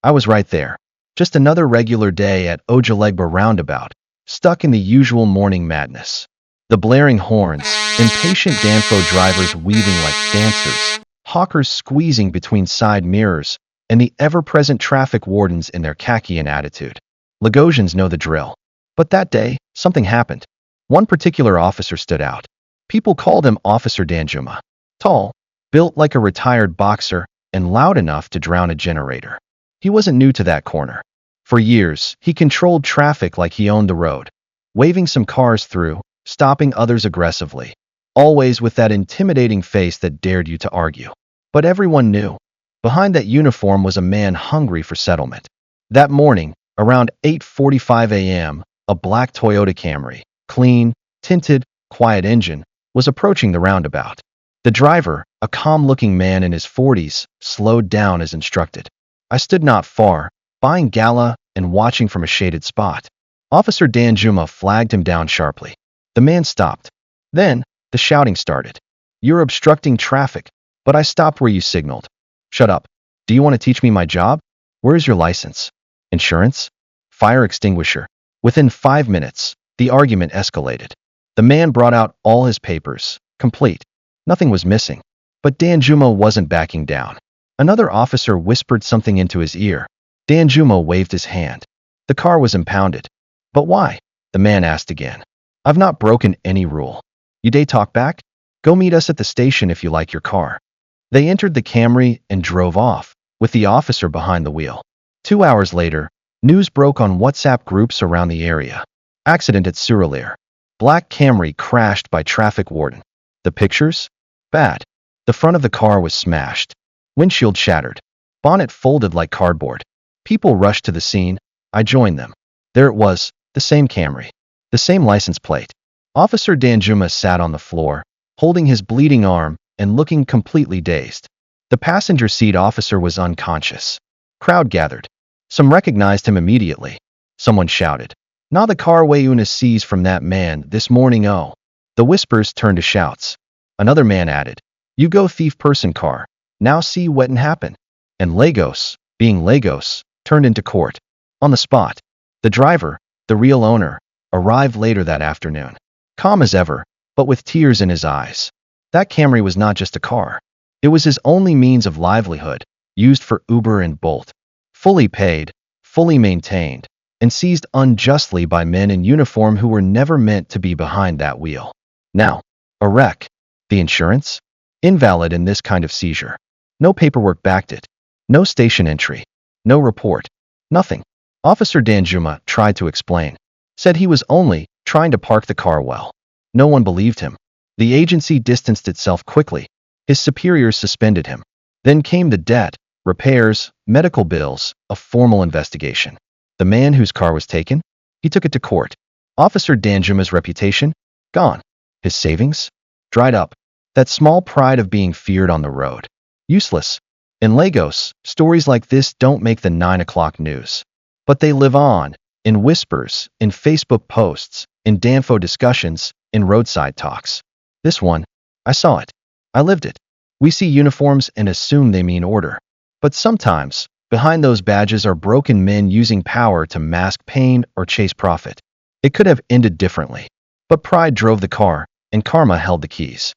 I was right there. Just another regular day at Ojuelegba roundabout, stuck in the usual morning madness. The blaring horns, impatient Danfo drivers weaving like dancers, hawkers squeezing between side mirrors, and the ever-present traffic wardens in their Khakian attitude. Lagosians know the drill. But that day, something happened. One particular officer stood out. People called him Officer Danjuma. Tall, built like a retired boxer, and loud enough to drown a generator. He wasn't new to that corner. For years, he controlled traffic like he owned the road, waving some cars through, stopping others aggressively, always with that intimidating face that dared you to argue. But everyone knew. Behind that uniform was a man hungry for settlement. That morning, around 8:45 a.m., a black Toyota Camry, clean, tinted, quiet engine, was approaching the roundabout. The driver, a calm-looking man in his 40s, slowed down as instructed. I stood not far, buying gala and watching from a shaded spot. Officer Danjuma flagged him down sharply. The man stopped. Then, the shouting started. "You're obstructing traffic." But I stopped where you signaled. "Shut up. Do you want to teach me my job? Where's your license? Insurance? Fire extinguisher?" Within 5 minutes, the argument escalated. The man brought out all his papers, complete. Nothing was missing. But Danjuma wasn't backing down. Another officer whispered something into his ear. Danjuma waved his hand. The car was impounded. "But why?" the man asked again. "I've not broken any rule." "You day talk back? Go meet us at the station if you like your car." They entered the Camry and drove off, with the officer behind the wheel. 2 hours later, news broke on WhatsApp groups around the area. Accident at Suralere. Black Camry crashed by traffic warden. The pictures? Bad. The front of the car was smashed. Windshield shattered. Bonnet folded like cardboard. People rushed to the scene. I joined them. There it was, the same Camry. The same license plate. Officer Danjuma sat on the floor, holding his bleeding arm and looking completely dazed. The passenger seat officer was unconscious. Crowd gathered. Some recognized him immediately. Someone shouted, "Na the car way una sees from that man this morning oh." The whispers turned to shouts. Another man added, "You go thief person car. Now see what'n happen." And Lagos, being Lagos, turned into court. On the spot. The driver, the real owner, arrived later that afternoon. Calm as ever, but with tears in his eyes. That Camry was not just a car. It was his only means of livelihood, used for Uber and Bolt. Fully paid, fully maintained, and seized unjustly by men in uniform who were never meant to be behind that wheel. Now, a wreck. The insurance? Invalid in this kind of seizure. No paperwork backed it. No station entry. No report. Nothing. Officer Danjuma tried to explain. Said he was only trying to park the car well. No one believed him. The agency distanced itself quickly. His superiors suspended him. Then came the debt, repairs, medical bills, a formal investigation. The man whose car was taken? He took it to court. Officer Danjuma's reputation? Gone. His savings? Dried up. That small pride of being feared on the road. Useless. In Lagos, stories like this don't make the 9 o'clock news. But they live on, in whispers, in Facebook posts, in Danfo discussions, in roadside talks. This one, I saw it. I lived it. We see uniforms and assume they mean order. But sometimes, behind those badges are broken men using power to mask pain or chase profit. It could have ended differently. But pride drove the car, and karma held the keys.